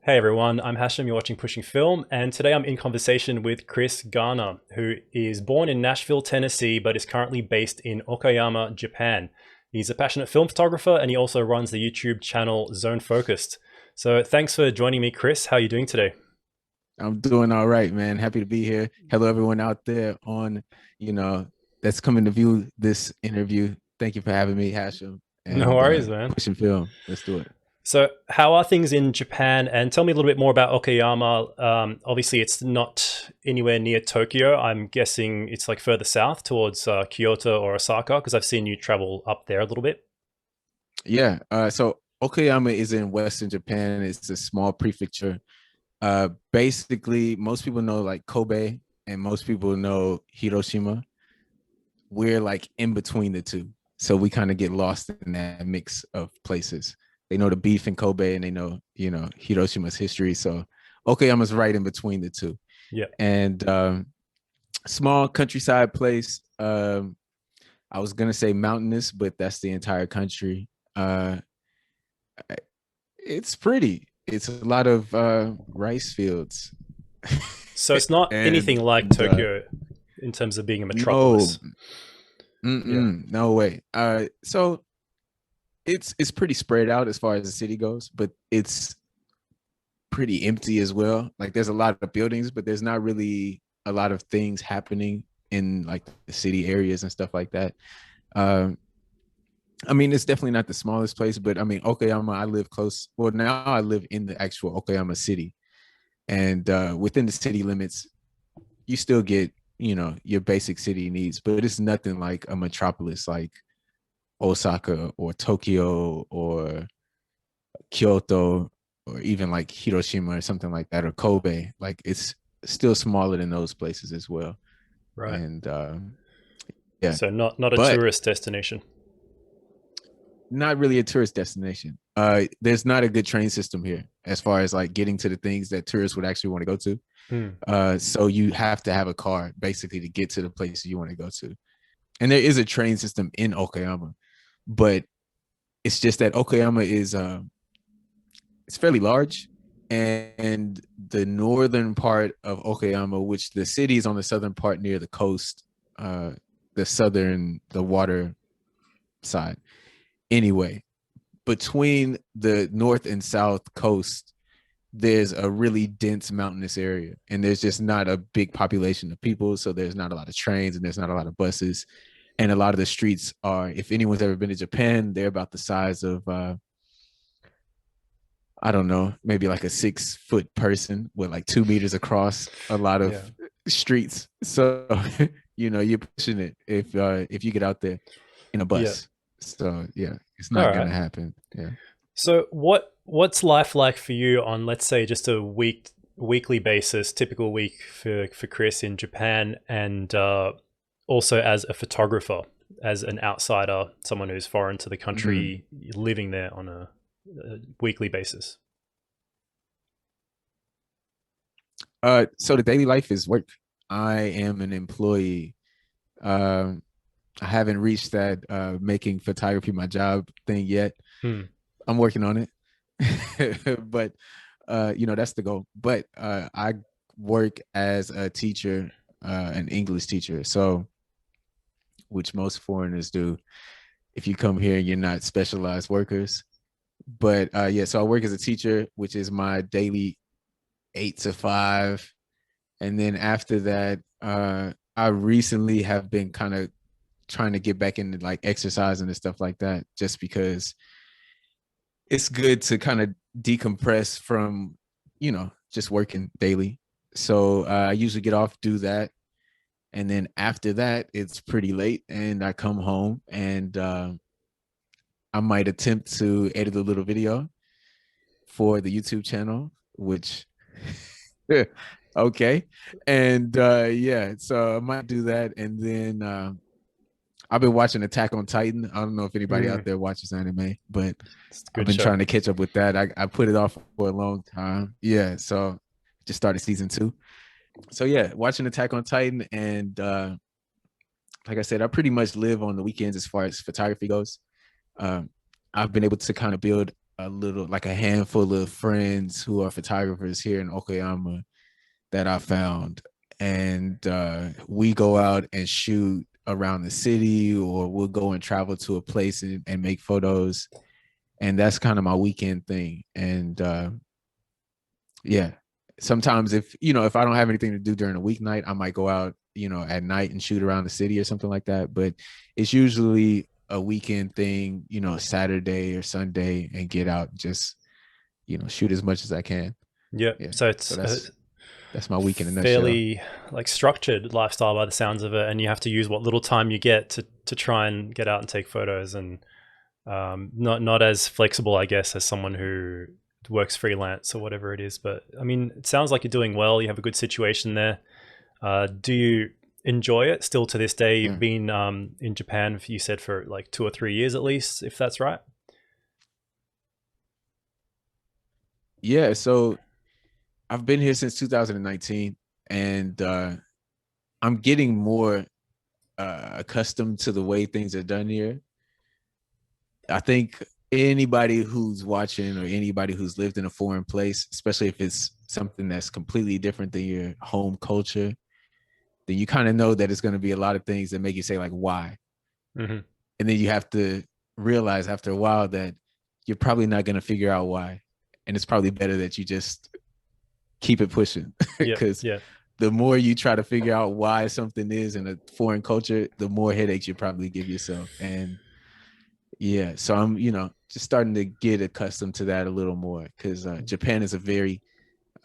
Hey everyone, I'm Hashem, you're watching Pushing Film, and today I'm in conversation with Chris Garner, who is born in Nashville, Tennessee, but is currently based in Okayama, Japan. He's a passionate film photographer, and he also runs the YouTube channel Zone Focused. So thanks for joining me, Chris. How are you doing today? I'm doing all right, man. Happy to be here. Hello, everyone out there on, you know, that's coming to view this interview. Thank you for having me, Hashem, No and worries, man. pushing film. Let's do it. So, how are things in Japan? And tell me a little bit more about Okayama. Obviously, it's not anywhere near Tokyo. I'm guessing it's like further south towards Kyoto or Osaka, because I've seen you travel up there a little bit. Yeah. So Okayama is in Western Japan. It's a small prefecture. Basically, most people know like Kobe, and most people know Hiroshima. We're like in between the two, so we kind of get lost in that mix of places. They know the beef in Kobe, and they know Hiroshima's history. So Okayama's right in between the two, Yeah. and small countryside place. I was gonna say mountainous, but that's the entire country. It's pretty. It's a lot of rice fields, So it's not and anything like Tokyo in terms of being a no, metropolis. Yeah. no way. So it's pretty spread out as far as the city goes, but it's pretty empty as well. Like there's a lot of buildings, but there's not really a lot of things happening in like the city areas and stuff like that. Um, I mean, it's definitely not the smallest place, but I mean, Okayama, I live close. Well, now I live in the actual Okayama city, and within the city limits, you still get your basic city needs, but it's nothing like a metropolis like Osaka or Tokyo or Kyoto or even like Hiroshima or something like that or Kobe. Like it's still smaller than those places as well. Right. And yeah, So not a but tourist destination. not really a tourist destination. There's not a good train system here as far as like getting to the things that tourists would actually want to go to. Hmm. So you have to have a car basically to get to the places you want to go to. And there is a train system in Okayama, but it's just that Okayama is it's fairly large, and the northern part of Okayama, which the city is on the southern part near the coast, uh, the water side. Anyway, between the north and south coast, there's a really dense mountainous area, and there's just not a big population of people, so there's not a lot of trains and there's not a lot of buses, and a lot of the streets are, if anyone's ever been to Japan, they're about the size of I don't know, maybe like a 6 foot person with like 2 meters across a lot of Yeah. streets. So you're pushing it if you get out there in a Yeah. bus. So yeah, it's All not right. gonna happen. Yeah. So what's life like for you on, let's say, just a weekly basis, typical week for Chris in Japan, and also as a photographer, as an outsider, someone who's foreign to the Mhm. country, living there on a weekly basis. So the daily life is work. I am an employee. Um, I haven't reached that making photography my job thing yet. Hmm. I'm working on it, but that's the goal. But I work as a teacher, an English teacher. So, which most foreigners do. If you come here, you're not specialized workers. But yeah, so I work as a teacher, which is my daily 8 to 5, and then after that, I recently have been kind of trying to get back into like exercising and stuff like that, just because it's good to kind of decompress from, just working daily. So I usually get off, do that. And then after that, it's pretty late and I come home and I might attempt to edit a little video for the YouTube channel, which, okay. And yeah, so I might do that. And then I've been watching Attack on Titan. I don't know if anybody Hmm. out there watches anime, but It's a I've good been show. trying to catch up with that. I put it off for a long time. Yeah, so just started season 2. So yeah, watching Attack on Titan, and like I said, I pretty much live on the weekends as far as photography goes. Um, I've been able to kind of build a little, like a handful of friends who are photographers here in Okayama that I found, and we go out and shoot around the city, or we'll go and travel to a place and make photos, and that's kind of my weekend thing. And yeah, sometimes if if I don't have anything to do during a weeknight, I might go out at night and shoot around the city or something like that. But it's usually a weekend thing, Saturday or Sunday, and get out, just shoot as much as I can. Yeah. Yeah, So so it's that's my week in a nutshell. fairly like structured lifestyle by the sounds of it, and you have to use what little time you get to try and get out and take photos, and not as flexible, I guess, as someone who works freelance or whatever it is. But I mean, it sounds like you're doing well. You have a good situation there. Do you enjoy it still to this day? You've Yeah. been in Japan, you said, for like 2 or 3 years at least, if that's right. Yeah, so I've been here since 2019, and I'm getting more accustomed to the way things are done here. I think anybody who's watching, or anybody who's lived in a foreign place, especially if it's something that's completely different than your home culture, then you kind of know that it's going to be a lot of things that make you say, like, why? Hmm. And then you have to realize after a while that you're probably not going to figure out why. And it's probably better that you just keep it pushing, Yeah, because yeah, the more you try to figure out why something is in a foreign culture, the more headaches you probably give yourself. And yeah, so I'm, just starting to get accustomed to that a little more, because Japan is a very,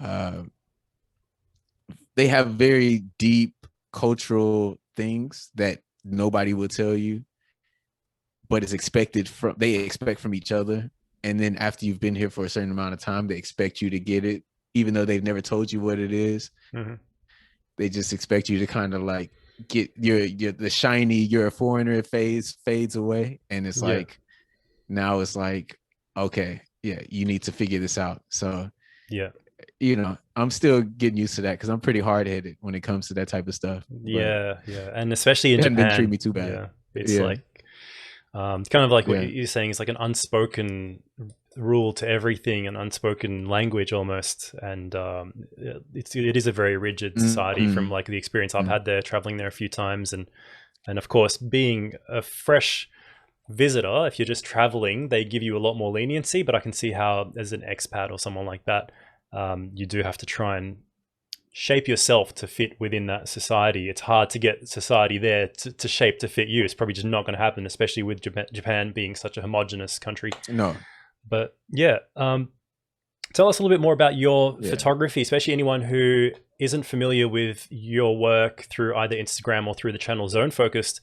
uh, they have very deep cultural things that nobody will tell you, but it's expected from, they expect from each other. And then after you've been here for a certain amount of time, they expect you to get it, even though they've never told you what it is. hmm, They just expect you to kind of like get your the shiny, you're a foreigner phase fades away, and it's yeah, like, now it's like, okay, yeah, you need to figure this out. So yeah. I'm still getting used to that, because I'm pretty hard headed when it comes to that type of stuff. But Yeah, yeah, and especially in it hadn't been treating Japan, me too bad. yeah, it's Yeah, like kind of like what yeah. you're saying. It's like an unspoken rule to everything, an unspoken language almost, and it is a very rigid society from Mm-hmm. like the experience I've had there, traveling there a few times, and of course being a fresh visitor. If you're just traveling, they give you a lot more leniency, but I can see how as an expat or someone like that, you do have to try and shape yourself to fit within that society. It's hard to get society there to shape to fit you. It's probably just not going to happen, especially with Japan being such a homogenous country. No, But yeah, tell us a little bit more about your yeah. photography, especially anyone who isn't familiar with your work through either Instagram or through the channel Zone Focused.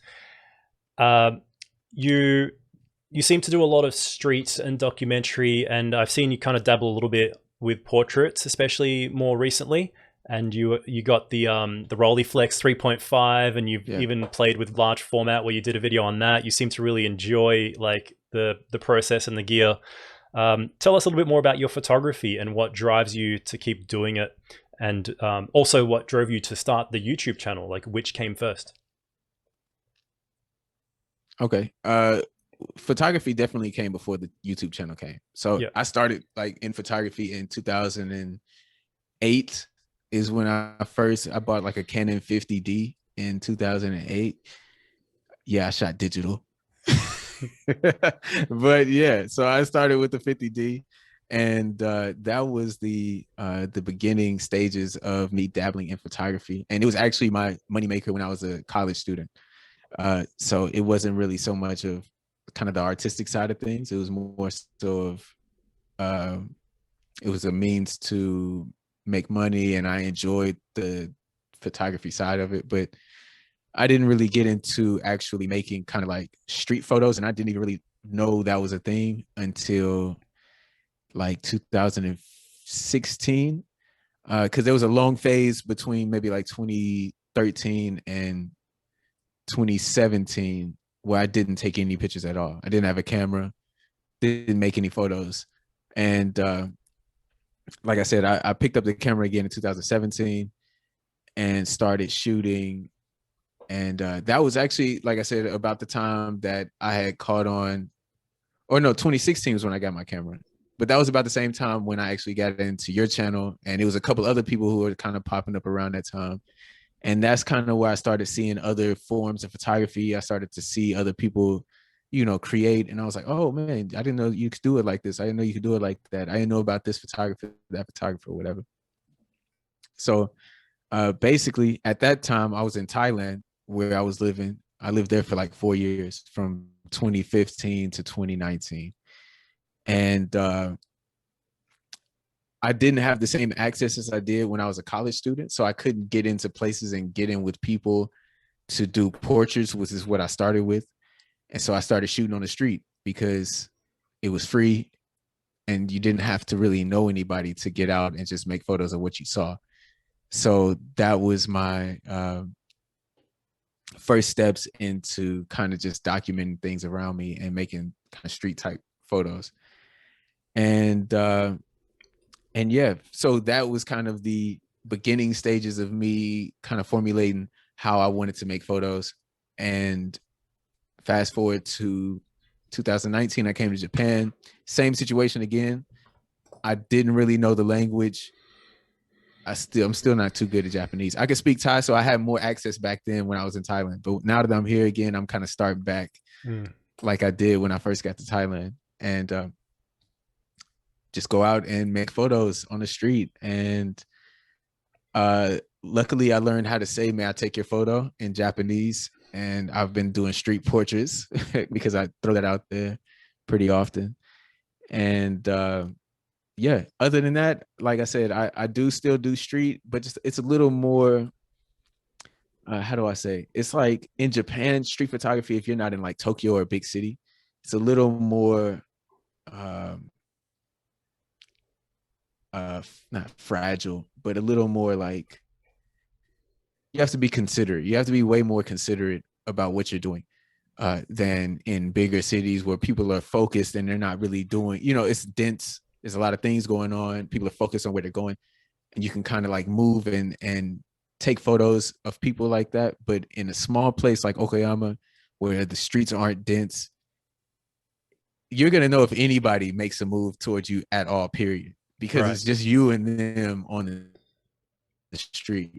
Uh, you you seem to do a lot of street and documentary, and I've seen you kind of dabble a little bit with portraits, especially more recently. And you got the Rolleiflex 3.5, and you've Yeah. even played with large format where you did a video on that. You seem to really enjoy like the process and the gear. Tell us a little bit more about your photography and what drives you to keep doing it, and also what drove you to start the YouTube channel. Like, which came first? Okay. Photography definitely came before the YouTube channel came. So Yeah. I started like in photography in 2008 is when I bought like a Canon 50D in 2008. Yeah, I shot digital. But yeah, so I started with the 50D, and that was the beginning stages of me dabbling in photography. And it was actually my moneymaker when I was a college student. So it wasn't really so much of kind of the artistic side of things. It was more so of it was a means to make money, and I enjoyed the photography side of it. But I didn't really get into actually making kind of like street photos, and I didn't even really know that was a thing until like 2016, because there was a long phase between maybe like 2013 and 2017 where I didn't take any pictures at all. I didn't have a camera, didn't make any photos. And like I said, I picked up the camera again in 2017 and started shooting. And that was actually, like I said, about the time that I had caught on, or no, 2016 was when I got my camera. but that was about the same time when I actually got into your channel, and it was a couple other people who were kind of popping up around that time. And that's kind of where I started seeing other forms of photography. I started to see other people, create. And I was like, oh man, I didn't know you could do it like this. I didn't know you could do it like that. I didn't know about this photographer, that photographer, whatever. So basically at that time I was in Thailand where I was living. I lived there for like 4 years from 2015 to 2019. And I didn't have the same access as I did when I was a college student. So I couldn't get into places and get in with people to do portraits, which is what I started with. And so I started shooting on the street because it was free and you didn't have to really know anybody to get out and just make photos of what you saw. So that was my first steps into kind of just documenting things around me and making kind of street type photos. And yeah, so that was kind of the beginning stages of me kind of formulating how I wanted to make photos. And fast forward to 2019, I came to Japan. Same situation again. I didn't really know the language. I'm still not too good at Japanese. I could speak Thai, so I had more access back then when I was in Thailand. But now that I'm here again, I'm kind of starting back like I did when I first got to Thailand, and just go out and make photos on the street. And luckily, I learned how to say "May I take your photo" in Japanese, and I've been doing street portraits because I throw that out there pretty often. And yeah, other than that, like I said, I do still do street, but just it's a little more, how do I say? It's like in Japan, street photography, if you're not in like Tokyo or a big city, it's a little more not fragile, but a little more like you have to be considerate. You have to be way more considerate about what you're doing than in bigger cities where people are focused and they're not really doing, it's dense. There's a lot of things going on. People are focused on where they're going, and you can kind of like move and take photos of people like that. But in a small place like Okayama, where the streets aren't dense, you're going to know if anybody makes a move towards you at all, period, because It's just you and them on the street,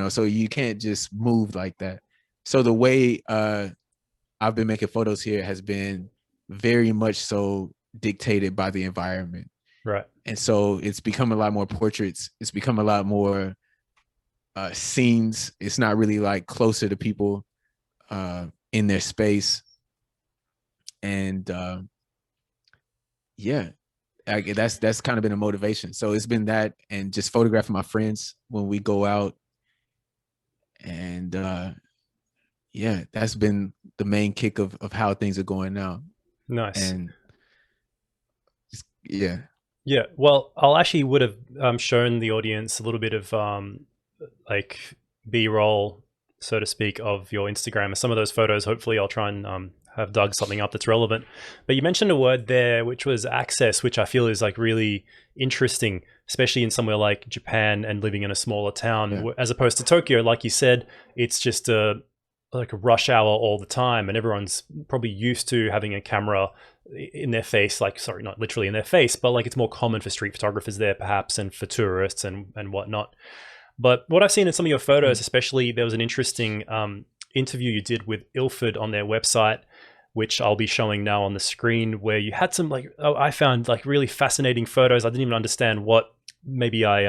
so you can't just move like that. So the way I've been making photos here has been very much so dictated by the environment. Right. And so it's become a lot more portraits. It's become a lot more scenes. It's not really like closer to people in their space. And yeah, that's kind of been a motivation. So it's been that, and just photographing my friends when we go out. And yeah, that's been the main kick of how things are going now. Nice. And yeah. Yeah, well, I'll actually would have shown the audience a little bit of like B-roll, so to speak, of your Instagram. And some of those photos, hopefully I'll try and have dug something up that's relevant. But you mentioned a word there, which was access, which I feel is like really interesting, especially in somewhere like Japan and living in a smaller town, as opposed to Tokyo. Like you said, it's just like a rush hour all the time, and everyone's probably used to having a camera in their face, like, sorry, not literally in their face, but like it's more common for street photographers there perhaps, and for tourists and whatnot. But what I've seen in some of your photos, especially, there was an interesting interview you did with Ilford on their website, which I'll be showing now on the screen, where you had some like, I found like really fascinating photos. I didn't even understand what, maybe I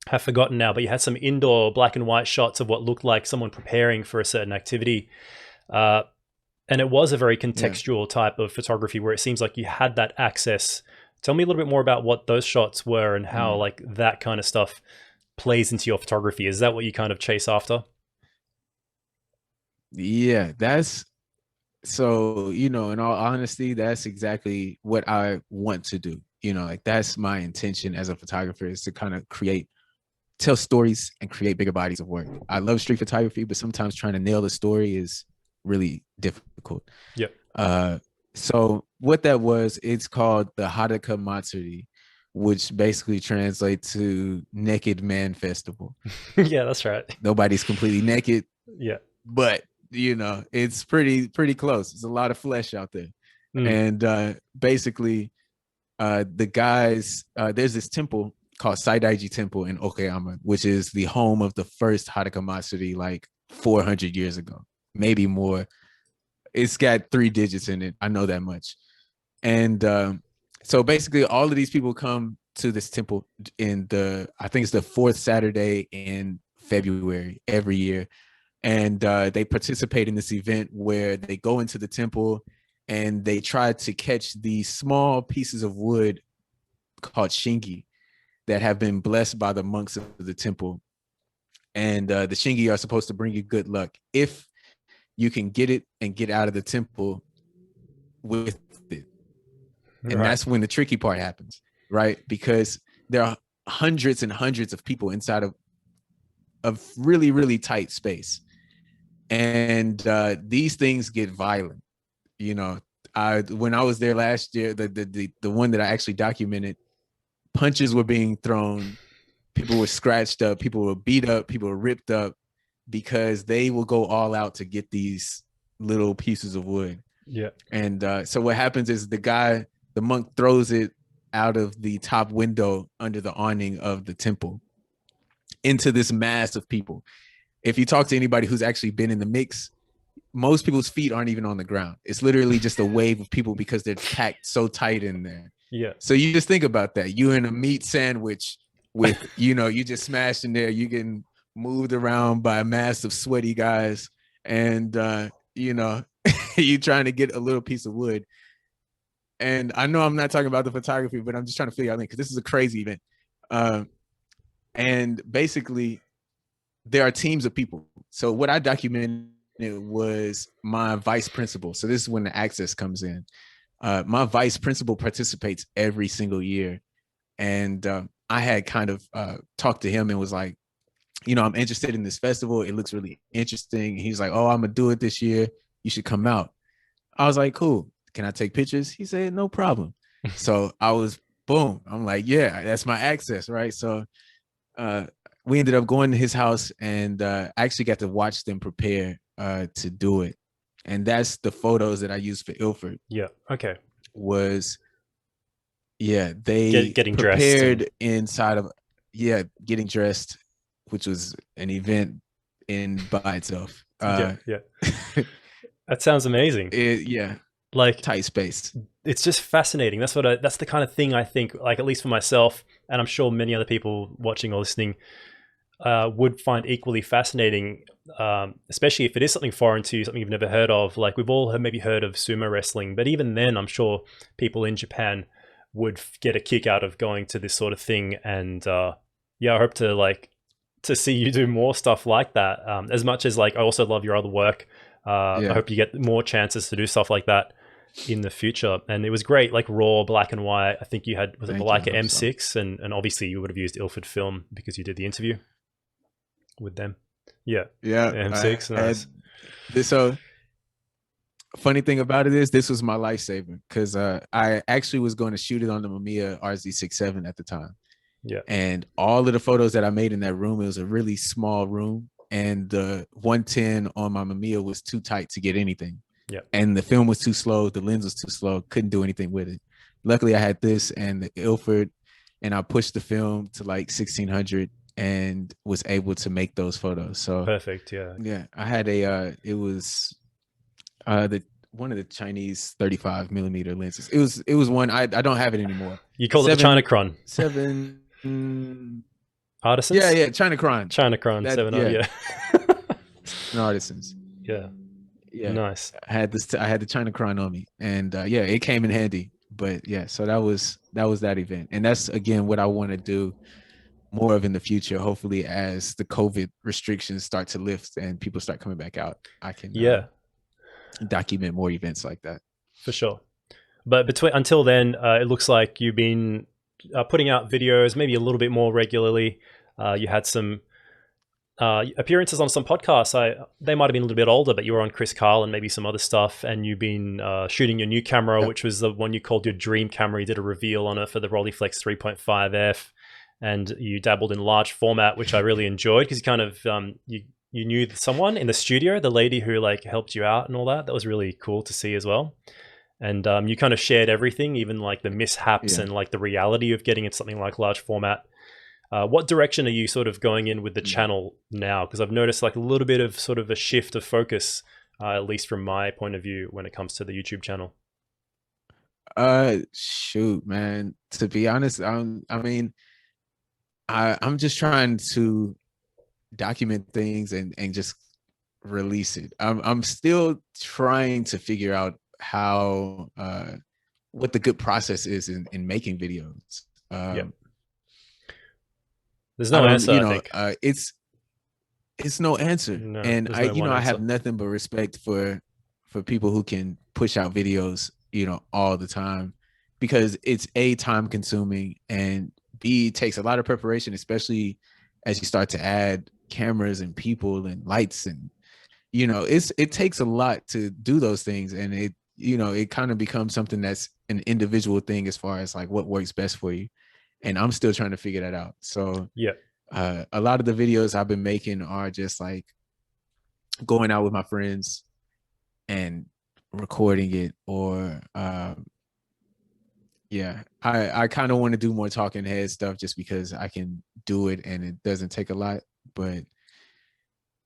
have forgotten now, but you had some indoor black and white shots of what looked like someone preparing for a certain activity. And it was a very contextual type of photography where it seems like you had that access. Tell me a little bit more about what those shots were and how like that kind of stuff plays into your photography. Is that what you kind of chase after? Yeah, that's so, in all honesty, that's exactly what I want to do. Like that's my intention as a photographer, is to kind of tell stories and create bigger bodies of work. I love street photography, but sometimes trying to nail the story is really difficult. Yep. So what that was, it's called the Hadaka Matsuri, which basically translates to Naked Man Festival. Yeah, that's right. Nobody's completely naked. Yeah. But it's pretty close. There's a lot of flesh out there. And basically the guys, there's this temple called Saidaiji Temple in Okayama, which is the home of the first Hadaka Matsuri like 400 years ago, maybe more. It's got 3 digits in it. I know that much. And so basically, all of these people come to this temple in I think it's the 4th Saturday in February every year. And they participate in this event where they go into the temple and they try to catch these small pieces of wood called shingi that have been blessed by the monks of the temple. And the shingi are supposed to bring you good luck if you can get it and get out of the temple with it. And Right. that's when the tricky part happens, right? Because there are hundreds and hundreds of people inside of a really, really tight space. And these things get violent. You know, when I was there last year, the one that I actually documented, punches were being thrown, people were scratched up, people were beat up, people were ripped up, because they will go all out to get these little pieces of wood. Yeah. And so what happens is the monk throws it out of the top window under the awning of the temple into this mass of people. If you talk to anybody who's actually been in the mix, most people's feet aren't even on the ground. It's literally just a wave of people because they're packed so tight in there. Yeah. So you just think about that. You in a meat sandwich with, you know, you just smashed in there, you getting moved around by a mass of sweaty guys, and you know, you trying to get a little piece of wood. And I know I'm not talking about the photography, but I'm just trying to figure out, because this is a crazy event. And basically, there are teams of people. So what I documented was my vice principal. So this is when the access comes in. My vice principal participates every single year. And I had kind of talked to him and was like, you know, I'm interested in this festival. It looks really interesting. He's like, oh, I'm going to do it this year. You should come out. I was like, cool. Can I take pictures? He said, no problem. So I was, boom. I'm like, yeah, that's my access, right? So we ended up going to his house, and I actually got to watch them prepare to do it. And that's the photos that I used for Ilford. Yeah. Okay. Was, yeah, they getting prepared dressed inside of, getting dressed, which was an event by itself. Yeah. That sounds amazing. Like, tight space. It's just fascinating. That's the kind of thing I think, like, at least for myself, and I'm sure many other people watching or listening would find equally fascinating, especially if it is something foreign to you, something you've never heard of. Like, we've all maybe heard of sumo wrestling, but even then, I'm sure people in Japan would get a kick out of going to this sort of thing. And I hope to see you do more stuff like that. As much as, like, I also love your other work. I hope you get more chances to do stuff like that in the future. And it was great, like raw black and white. I think you had, was it the Leica M6? And obviously you would have used Ilford film because you did the interview with them. Yeah. M6. Nice. So funny thing about it is, this was my lifesaver, because I actually was going to shoot it on the Mamiya RZ67 at the time. Yeah. And all of the photos that I made in that room, it was a really small room, and the 110 on my Mamiya was too tight to get anything. Yeah. And the film was too slow, the lens was too slow, couldn't do anything with it. Luckily I had this and the Ilford, and I pushed the film to like 1600 and was able to make those photos. So perfect. Yeah. I had it was one of the Chinese 35 millimeter lenses. It was one, I don't have it anymore. You call it the Chinachron. 7 Artisans? Yeah, Chinachron. 7 Artisans. Yeah. Nice. I had the Chinachron on me, and it came in handy. But yeah, so that was that event, and that's again what I want to do more of in the future. Hopefully, as the COVID restrictions start to lift and people start coming back out, I can document more events like that. For sure. But until then, it looks like you've been putting out videos maybe a little bit more regularly. You had some appearances on some podcasts. They might have been a little bit older, but you were on Karl and maybe some other stuff. And you've been shooting your new camera, which was the one you called your dream camera. You did a reveal on it for the Rolleiflex 3.5F, and you dabbled in large format, which I really enjoyed, because you kind of you knew someone in the studio, the lady who like helped you out and all that. That was really cool to see as well. and you kind of shared everything, even like the mishaps Yeah. and like the reality of getting into something like large format. What direction are you sort of going in with the Mhm. channel now? Because I've noticed like a little bit of sort of a shift of focus, at least from my point of view, when it comes to the YouTube channel. Shoot, man. To be honest, I mean, I'm just trying to document things and just release it. I'm still trying to figure out how what the good process is in making videos. Yeah, Um, there's I no don't, answer, I think. it's no answer, No, and there's no one I have answer. nothing but respect for people who can push out videos, all the time, because it's a time consuming, and b takes a lot of preparation, especially as you start to add cameras and people and lights, and it takes a lot to do those things, and it kind of becomes something that's an individual thing as far as like what works best for you, and I'm still trying to figure that out. So Yeah, a lot of the videos I've been making are just like going out with my friends and recording it, or yeah, I kind of want to do more talking head stuff just because I can do it and it doesn't take a lot. But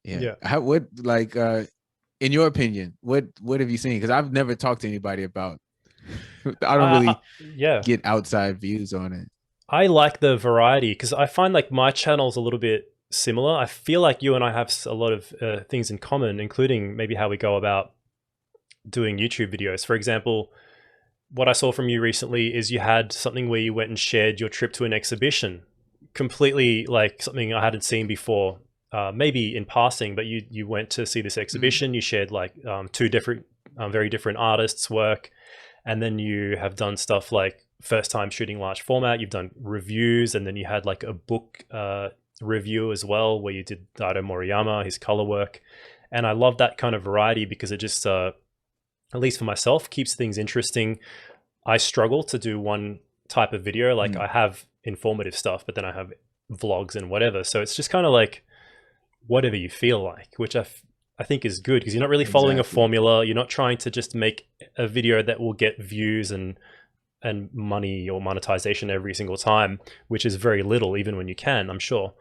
yeah, yeah. what like in your opinion, what have you seen? Because I've never talked to anybody about. I don't really Yeah, get outside views on it. I like the variety because I find like my channel's a little bit similar. I feel like you and I have a lot of things in common, including maybe how we go about doing YouTube videos. For example, what I saw from you recently is you had something where you went and shared your trip to an exhibition, completely like something I hadn't seen before. Maybe in passing, but you went to see this Mhm. exhibition. You shared like two different, very different artists' work, and then you have done stuff like first time shooting large format. You've done reviews, and then you had like a book review as well, where you did Daido Moriyama, his color work, and I love that kind of variety because it just at least for myself, keeps things interesting. I struggle to do one type of video. Like Mhm. I have informative stuff, but then I have vlogs and whatever. So it's just kind of like whatever you feel like, which I think is good because you're not really following a Exactly. formula. You're not trying to just make a video that will get views and money or monetization every single time, which is very little, even when you can, I'm sure.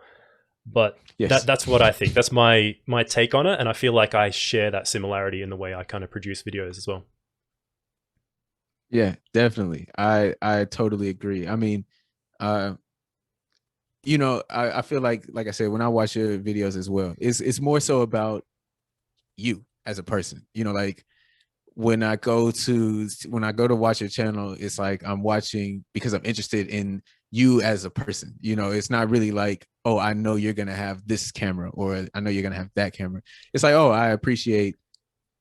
But Yes. that's what I think. That's my take on it, and I feel like I share that similarity in the way I kind of produce videos as well. Yeah, definitely. I totally agree. I mean, uh, I feel like I said, when I watch your videos as well, it's more so about you as a person. Like when I go to watch your channel, it's like I'm watching because I'm interested in you as a person. It's not really like, oh, I know you're gonna have this camera, or I know you're gonna have that camera. It's like, oh, I appreciate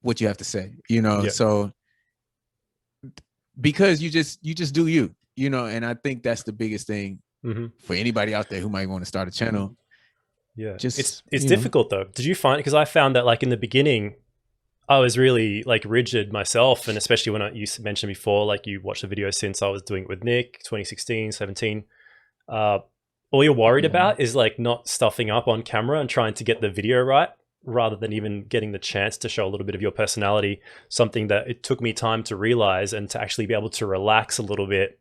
what you have to say. Yeah. So because you just do you, and I think that's the biggest thing Hmm. for anybody out there who might want to start a channel. Yeah. Just It's difficult though. Did you find, because I found that like in the beginning I was really like rigid myself, and especially when you mentioned before, like you watched the video since I was doing it with Nick, 2016, 17. Uh, all you're worried yeah, about is like not stuffing up on camera and trying to get the video right, rather than even getting the chance to show a little bit of your personality. Something that it took me time to realize and to actually be able to relax a little bit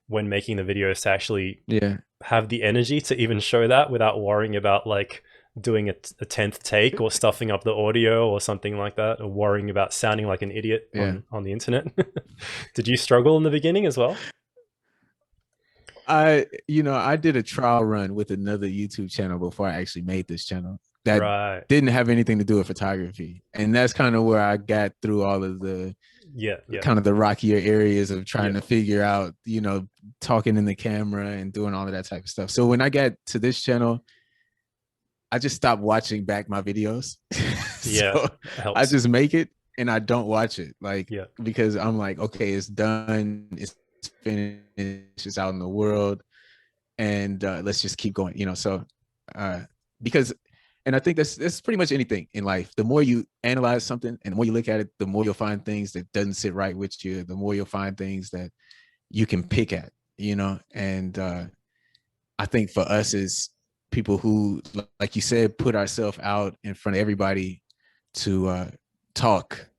when making the videos, to actually yeah, have the energy to even show that without worrying about like doing a 10th take or stuffing up the audio or something like that, or worrying about sounding like an idiot yeah. on the internet. Did you struggle in the beginning as well? I did a trial run with another YouTube channel before I actually made this channel that Right. didn't have anything to do with photography. And that's kind of where I got through all of the Yeah, yeah, kind of the rockier areas of trying yeah, to figure out, talking in the camera and doing all of that type of stuff. So when I got to this channel, I just stopped watching back my videos. yeah. So It I helps. just make it and I don't watch it, like, Yeah, because I'm like, okay, it's done, it's finished, it's out in the world, and let's just keep going. So uh, because, and I think that's pretty much anything in life. The more you analyze something and the more you look at it, the more you'll find things that doesn't sit right with you. The more you'll find things that you can pick at. And I think for us as people who, like you said, put ourselves out in front of everybody to talk,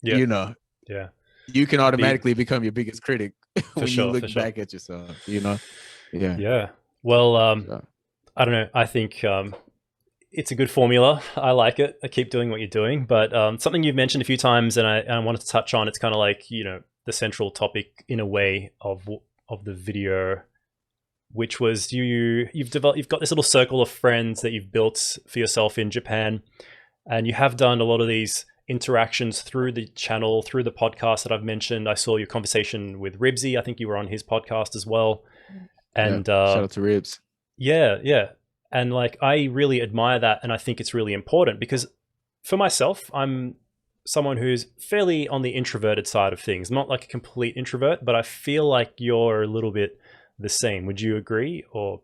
yeah, you know, Yeah. You can Be automatically become your biggest critic for when you sure, look for sure. back at yourself, you know? Yeah. Yeah. Well, So, I don't know. I think it's a good formula. I like it. I keep doing what you're doing. But something you've mentioned a few times, and I wanted to touch on. It's kind of like, the central topic in a way of the video, which was you've got this little circle of friends that you've built for yourself in Japan, and you have done a lot of these interactions through the channel, through the podcast that I've mentioned. I saw your conversation with Ribsy. I think you were on his podcast as well, yeah. and Shout out to Ribs. yeah, yeah. And like I really admire that, and I think it's really important because for myself, I'm someone who's fairly on the introverted side of things. Not like a complete introvert, but I feel like you're a little bit the same. Would you agree? Or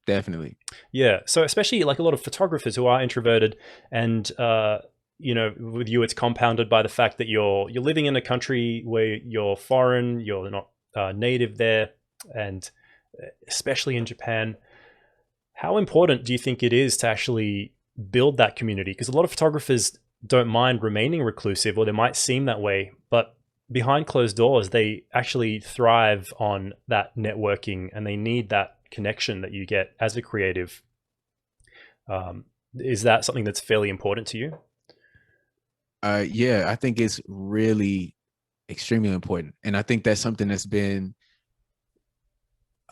Definitely. yeah, so especially like a lot of photographers who are introverted, and with you, it's compounded by the fact that you're living in a country where you're foreign, you're not native there, and especially in Japan. How important do you think it is to actually build that community? Because a lot of photographers don't mind remaining reclusive, or they might seem that way, but behind closed doors, they actually thrive on that networking, and they need that connection that you get as a creative. Is that something that's fairly important to you? Yeah, I think it's really extremely important. And I think that's something that's been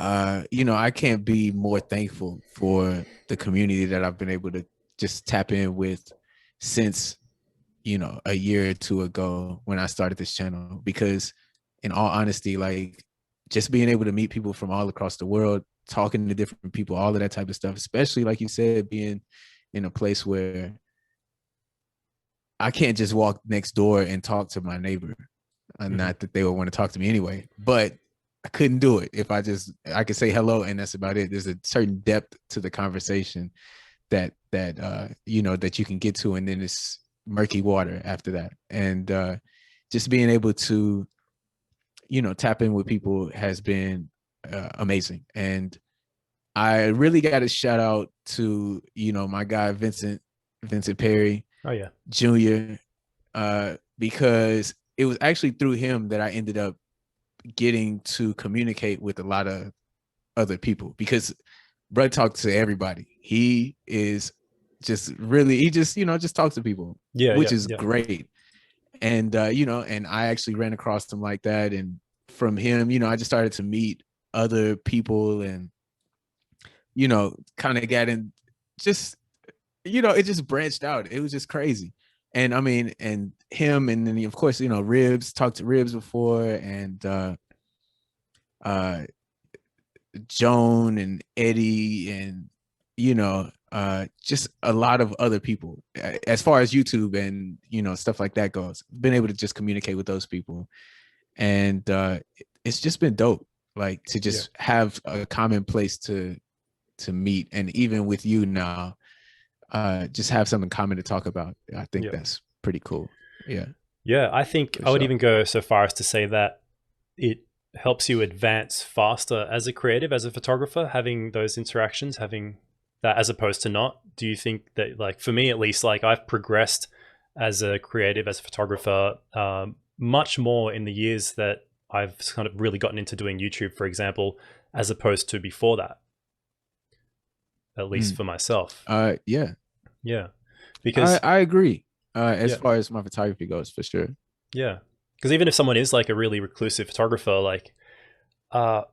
I can't be more thankful for the community that I've been able to just tap in with since, a year or two ago when I started this channel. Because in all honesty, like just being able to meet people from all across the world, talking to different people, all of that type of stuff, especially like you said, being in a place where I can't just walk next door and talk to my neighbor. Not that they would want to talk to me anyway, but I couldn't do it if I could say hello and that's about it. There's a certain depth to the conversation that that you can get to, and then it's murky water after that. And just being able to tap in with people has been amazing. And I really got a shout out to my guy Vincent Perry Oh yeah. Jr. Because it was actually through him that I ended up getting to communicate with a lot of other people, because Brett talks to everybody. He is just really, he just talks to people, Yeah, which yeah, is yeah. great. And and I actually ran across him like that, and from him, I just started to meet other people, and kind of got in, just it just branched out. It was just crazy. And I mean, and him, and then of course, Ribs, talked to Ribs before, and Joan and Eddie, and just a lot of other people. As far as YouTube and stuff like that goes, been able to just communicate with those people, and it's just been dope. Like to Yeah. just have a common place to meet, and even with you now, just have something common to talk about. I think Yeah. that's pretty cool. Yeah, Yeah, I think for I would sure. even go so far as to say that it helps you advance faster as a creative, as a photographer, having those interactions, having that as opposed to not. Do you think that, like, for me at least, like I've progressed as a creative, as a photographer, much more in the years that I've kind of really gotten into doing YouTube, for example, as opposed to before that, at least Mm. for myself. Yeah, Yeah. Because, I agree. As yeah. far as my photography goes, for sure. Yeah. Because even if someone is like a really reclusive photographer, like, uh,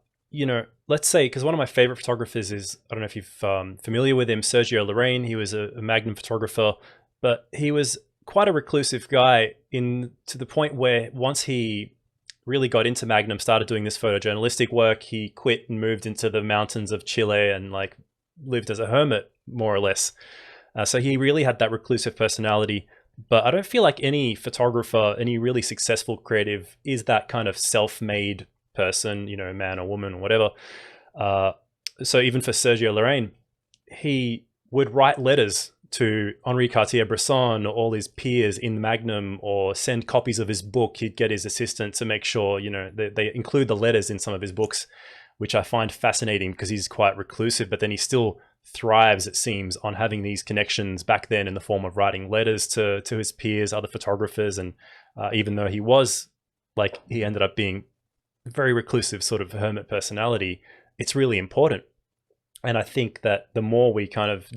let's say, because one of my favorite photographers is, I don't know if you're familiar with him, Sergio Lorraine. He was a Magnum photographer, but he was quite a reclusive guy to the point where once he really got into Magnum, started doing this photojournalistic work, he quit and moved into the mountains of Chile and like lived as a hermit, more or less. So he really had that reclusive personality. But I don't feel like any photographer, any really successful creative is that kind of self-made person, man or woman or whatever. Uh, so even for Sergio Lorraine, he would write letters to Henri Cartier-Bresson or all his peers in Magnum, or send copies of his book. He'd get his assistant to make sure, they include the letters in some of his books, which I find fascinating because he's quite reclusive, but then he still thrives, it seems, on having these connections back then in the form of writing letters to his peers, other photographers. And even though he was like, he ended up being a very reclusive sort of hermit personality. It's really important. And I think that the more we kind of,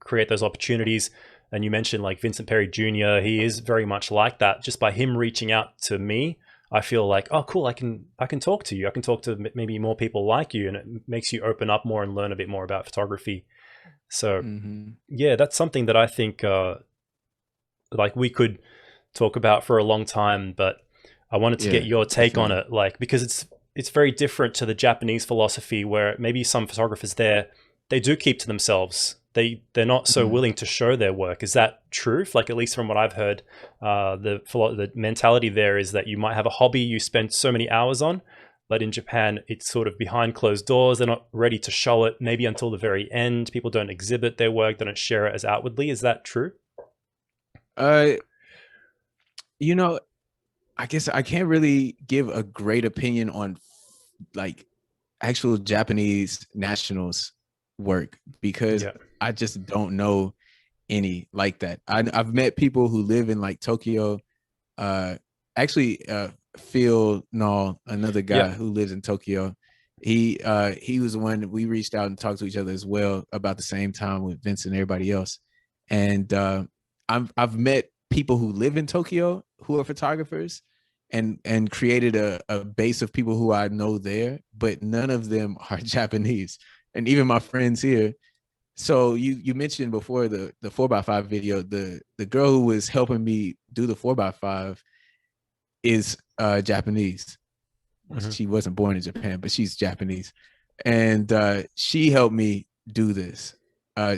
create those opportunities, and you mentioned like Vincent Perry Jr., he is very much like that. Just by him reaching out to me, I feel like, oh, cool, I can talk to you. I can talk to maybe more people like you, and it makes you open up more and learn a bit more about photography. So Mm-hmm. yeah, that's something that I think like we could talk about for a long time, but I wanted to get Yeah, your take on definitely. it, like, because it's very different to the Japanese philosophy, where maybe some photographers there, they do keep to themselves. They're not so Mm. willing to show their work. Is that true? Like, at least from what I've heard, the mentality there is that you might have a hobby you spend so many hours on, but in Japan it's sort of behind closed doors. They're not ready to show it maybe until the very end. People don't exhibit their work, they don't share it as outwardly. Is that true? Uh, you know, I guess I can't really give a great opinion on like actual Japanese nationals work because Yeah. I just don't know any like that. I've met people who live in like Tokyo. Uh, actually, Phil Null, another Yeah. guy who lives in Tokyo, he was the one that we reached out and talked to each other as well about the same time with Vince and everybody else. And I've met people who live in Tokyo who are photographers and created a base of people who I know there, but none of them are Japanese. And even my friends here. So you mentioned before the 4x5 video, the girl who was helping me do the 4x5 is Japanese. Well, Hmm. she wasn't born in Japan, but she's Japanese, and she helped me do this.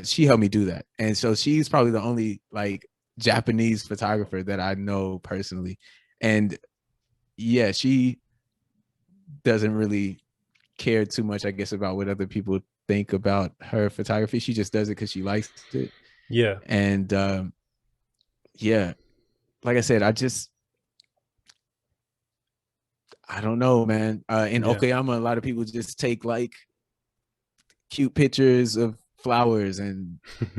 She helped me do that, and so she's probably the only like Japanese photographer that I know personally. And yeah, she doesn't really care too much, I guess, about what other people think about her photography. She just does it because she likes it. Yeah. And yeah, like I said, I don't know, man. In Yeah. Okayama, a lot of people just take like cute pictures of flowers and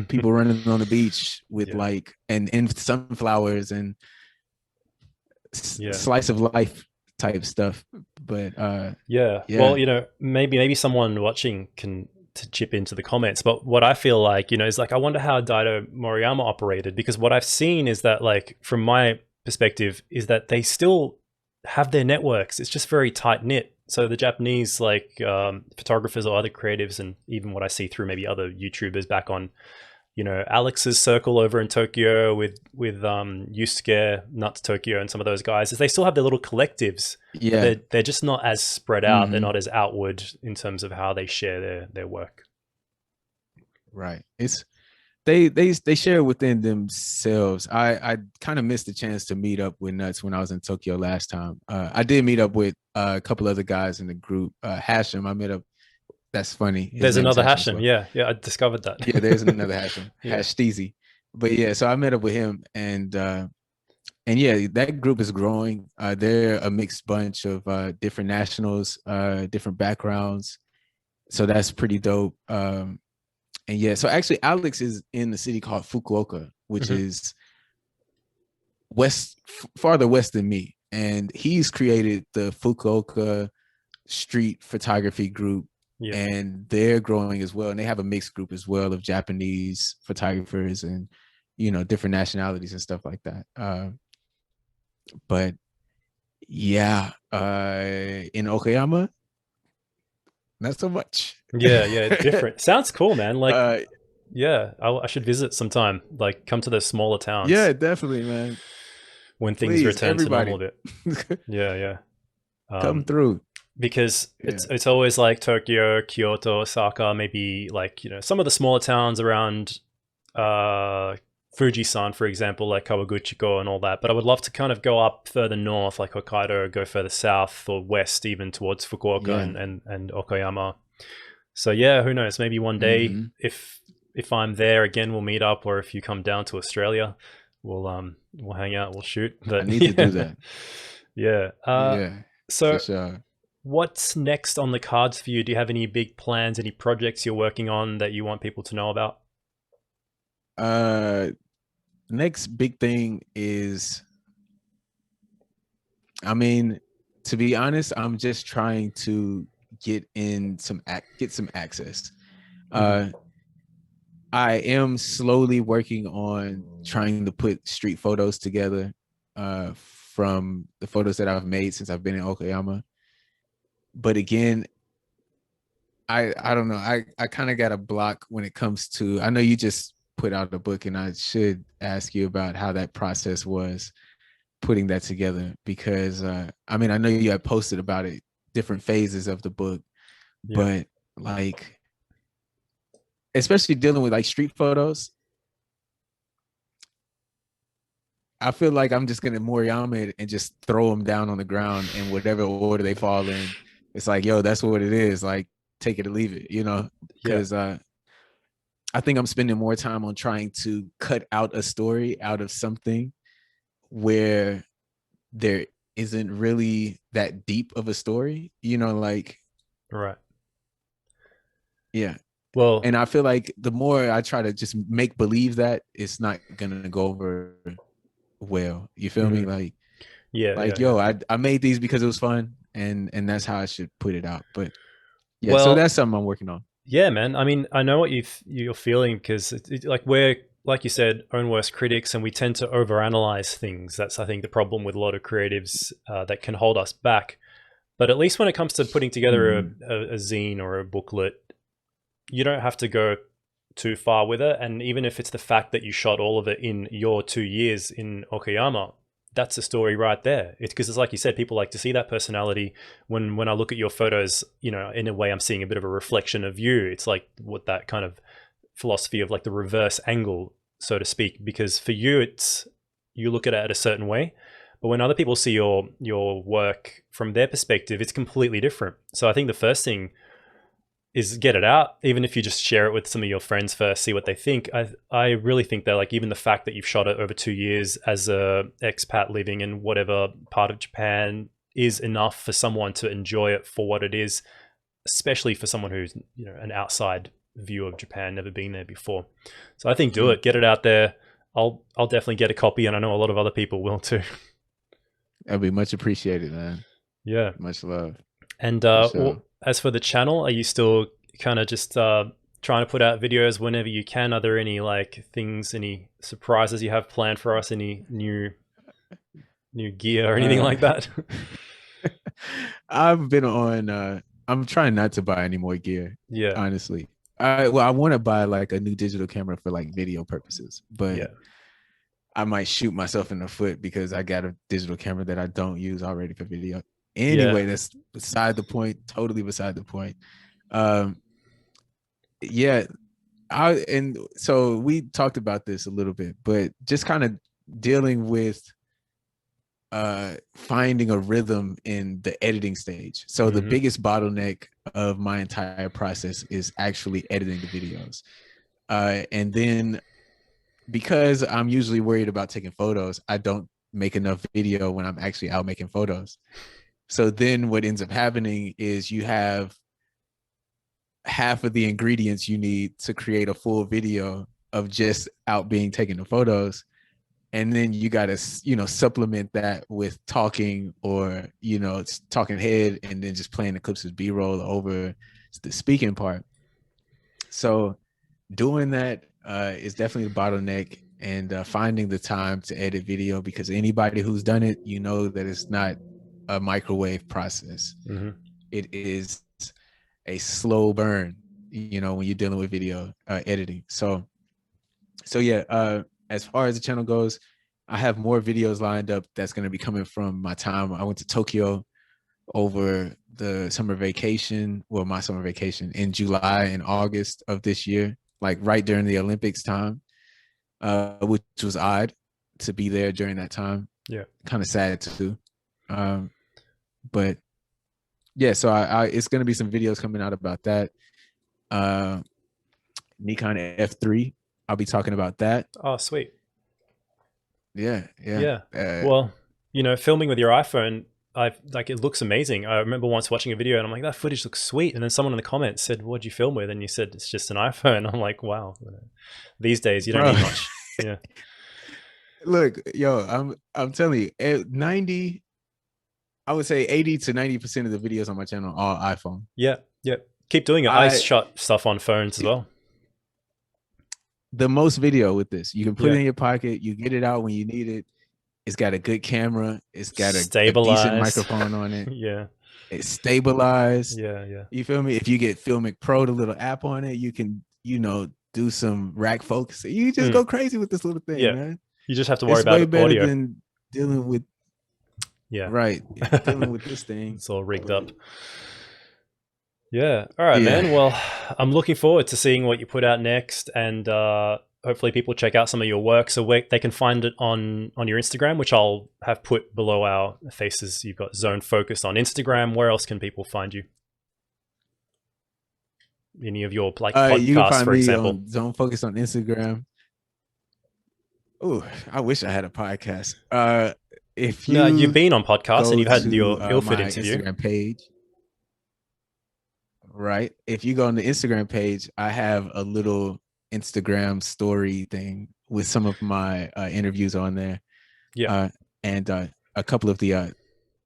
people running on the beach with Yeah. like and sunflowers and Yeah. slice of life type stuff. But Yeah. Well, yeah, maybe someone watching can to chip into the comments. But what I feel like, is like, I wonder how Daido Moriyama operated, because what I've seen is that, like, from my perspective, is that they still have their networks. It's just very tight knit. So the Japanese, like, photographers or other creatives, and even what I see through maybe other YouTubers back on, Alex's circle over in Tokyo with Yusuke, Nuts Tokyo, and some of those guys, is they still have their little collectives, but yeah. they're just not as spread out. They're Mm-hmm. not as outward in terms of how they share their work. Right. It's they share within themselves. I kind of missed the chance to meet up with Nuts when I was in Tokyo last time. I did meet up with a couple other guys in the group. Hashem, I met up. That's funny. His There's name is another Hashem as Hashem. well. Yeah, yeah, I discovered that. Yeah, there's another Hashem, Yeah, Steezy. But yeah, so I met up with him and yeah, that group is growing. They're a mixed bunch of different nationals, different backgrounds. So that's pretty dope. And yeah, so actually Alex is in the city called Fukuoka, which hmm, is farther west than me. And he's created the Fukuoka street photography group, yeah, and they're growing as well. And they have a mixed group as well of Japanese photographers and different nationalities and stuff like that. But yeah, in Okayama, not so much. yeah, yeah. Different. Sounds cool, man. Like, uh, yeah, I should visit sometime. Like, come to those smaller towns yeah, definitely, man. when things Please, return to normal a everybody, bit. Yeah, yeah. come Um, through. because Yeah, it's always like Tokyo, Kyoto, Osaka, maybe like, some of the smaller towns around uh Fujisan, for example, like Kawaguchiko and all that. But I would love to kind of go up further north, like Hokkaido, go further south or west, even towards Fukuoka yeah. and Okayama. So yeah, who knows? Maybe one day, Mm-hmm. if I'm there again, we'll meet up, or if you come down to Australia, we'll hang out, we'll shoot. I But need to do yeah, that. yeah. Yeah, for So sure. what's next on the cards for you? Do you have any big plans, any projects you're working on that you want people to know about? Uh, Next big thing is I mean, to be honest, I'm just trying to get some access. Hmm. Uh, I am slowly working on trying to put street photos together from the photos that I've made since I've been in Okayama. But again, I don't know. I kind of got a block when it comes to. I know you just put out a book, and I should ask you about how that process was putting that together because I mean I know you had posted about it, different phases of the book, Yeah. but like especially dealing with like street photos, I feel like I'm just gonna Moriyama it and just throw them down on the ground in whatever order they fall in. It's like, yo, that's what it is. Like, take it or leave it, you know? Yeah. Because I think I'm spending more time on trying to cut out a story out of something where there isn't really that deep of a story, you know, like, Right. yeah. Well. And I feel like the more I try to just make believe that, it's not gonna go over well. You feel me? Mhm. Yeah. Like, Yeah. yo, Yeah. I made these because it was fun, and that's how I should put it out. But yeah, so Well. that's something I'm working on. Yeah, man. I mean, I know what you're feeling because like we're like you said, own worst critics, and we tend to overanalyze things. That's I think the problem with a lot of creatives that can hold us back. But at least when it comes to putting together Mm-hmm. a zine or a booklet, you don't have to go too far with it. And even if it's the fact that you shot all of it in your 2 years in Okayama, that's a story right there. It's because it's like you said, people like to see that personality. When I look at your photos, you know, in a way, I'm seeing a bit of a reflection of you. It's like what that kind of philosophy of like the reverse angle, so to speak. Because for you, it's you look at it a certain way, but when other people see your work from their perspective, it's completely different. So I think the first thing is get it out, even if you just share it with some of your friends first, see what they think. I really think that like even the fact that you've shot it over 2 years as a expat living in whatever part of Japan is enough for someone to enjoy it for what it is, especially for someone who's, you know, an outside view of Japan, never been there before. So I think do Mm. it, get it out there. I'll definitely get a copy, and I know a lot of other people will too. That'd be much appreciated, man. Yeah. Much love And for sure. as for the channel, are you still kind of just trying to put out videos whenever you can? Are there any like things, any surprises you have planned for us? Any new gear or anything Uh, like that? I've been on. I'm trying not to buy any more gear, Yeah, honestly. I want to buy like a new digital camera for like video purposes, but yeah, I might shoot myself in the foot because I got a digital camera that I don't use already for video. yeah. Anyway, that's beside the point. Totally beside the point. Um, yeah, and so we talked about this a little bit, but just kind of dealing with finding a rhythm in the editing stage. So the Hmm. biggest bottleneck of my entire process is actually editing the videos. And then because I'm usually worried about taking photos, I don't make enough video when I'm actually out making photos. So then what ends up happening is you have half of the ingredients you need to create a full video of just out being taking the photos, and then you got to supplement that with talking, or it's talking head, and then just playing the clips as b-roll over the speaking part. So doing that is definitely the bottleneck, and finding the time to edit video, because anybody who's done it, that it's not a microwave process. Hmm. It is a slow burn, when you're dealing with video editing. So yeah, as far as the channel goes, I have more videos lined up that's going to be coming from my time. I went to Tokyo over the summer vacation, well, my summer vacation in July and August of this year, like right during the Olympics time, which was odd to be there during that time. Yeah. Kind of sad too. Um, but yeah, so I it's going to be some videos coming out about that. Uh, Nikon F3, I'll be talking about that. Oh, sweet. Yeah, yeah. Yeah. Well, you know, filming with your iPhone, I like it looks amazing. I remember once watching a video and I'm like, that footage looks sweet. And then someone in the comments said, "What'd you film with?" And you said it's just an iPhone. I'm like, wow. These days, you don't Bro, need much. Yeah. look, yo, I'm telling you, at 90. I would say 80 to 90% of the videos on my channel are iPhone. Yeah, yeah. Keep doing it. I I shot stuff on phones as well. the most video with this. You can put Yeah. it in your pocket, you get it out when you need it. It's got a good camera, it's got a decent Stabilized. microphone on it. Yeah. It's stabilized. Yeah, yeah. You feel me? If you get Filmic Pro, the little app on it, you can, do some rack focusing. You just Mm. go crazy with this little thing, Yeah. man. You just have to worry It's way about better audio. than dealing with Yeah. right. Dealing with this thing. It's all rigged up. Yeah. All right, Yeah. man. Well, I'm looking forward to seeing what you put out next, and hopefully people check out some of your work. So they can find it on your Instagram, which I'll have put below our faces. You've got Zone Focus on Instagram. Where else can people find you? Any of your like You can podcasts, find for me example? on Zone Focus on Instagram. Oh, I wish I had a podcast. If No, you've you been on podcasts and go you've had to your Ilford my interview. Instagram page, right? If you go on the Instagram page, I have a little Instagram story thing with some of my interviews on there. Yeah. And a couple of the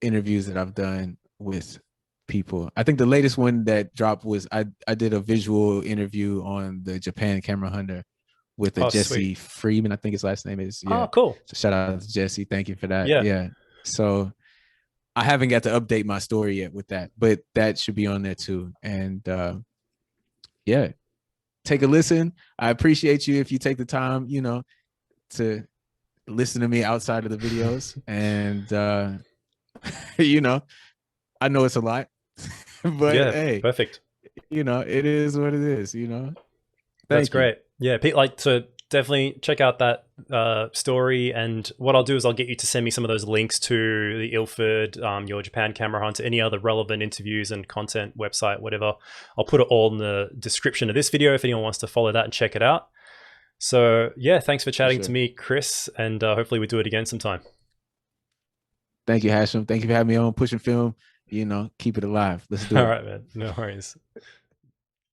interviews that I've done with people. I think the latest one that dropped was I did a visual interview on the Japan camera hunter with a Oh, Jesse sweet. Freeman. I think his last name is. Oh, Yeah. cool. So shout out to Jesse. Thank you for that. Yeah. Yeah. So I haven't got to update my story yet with that, but that should be on there too. And yeah, take a listen. I appreciate you if you take the time, to listen to me outside of the videos. And I know it's a lot, but Yeah. hey, Perfect. it is what it is. That's Thank you. great. Yeah, so definitely check out that story. And what I'll do is I'll get you to send me some of those links to the Ilford, your Japan camera hunt, any other relevant interviews and content, website, whatever. I'll put it all in the description of this video if anyone wants to follow that and check it out. So yeah, thanks for chatting to me, Chris, and hopefully we do it again sometime. Thank you, Hashem. Thank you for having me on Pushing Film. Keep it alive. Let's do All it. right, man. No worries.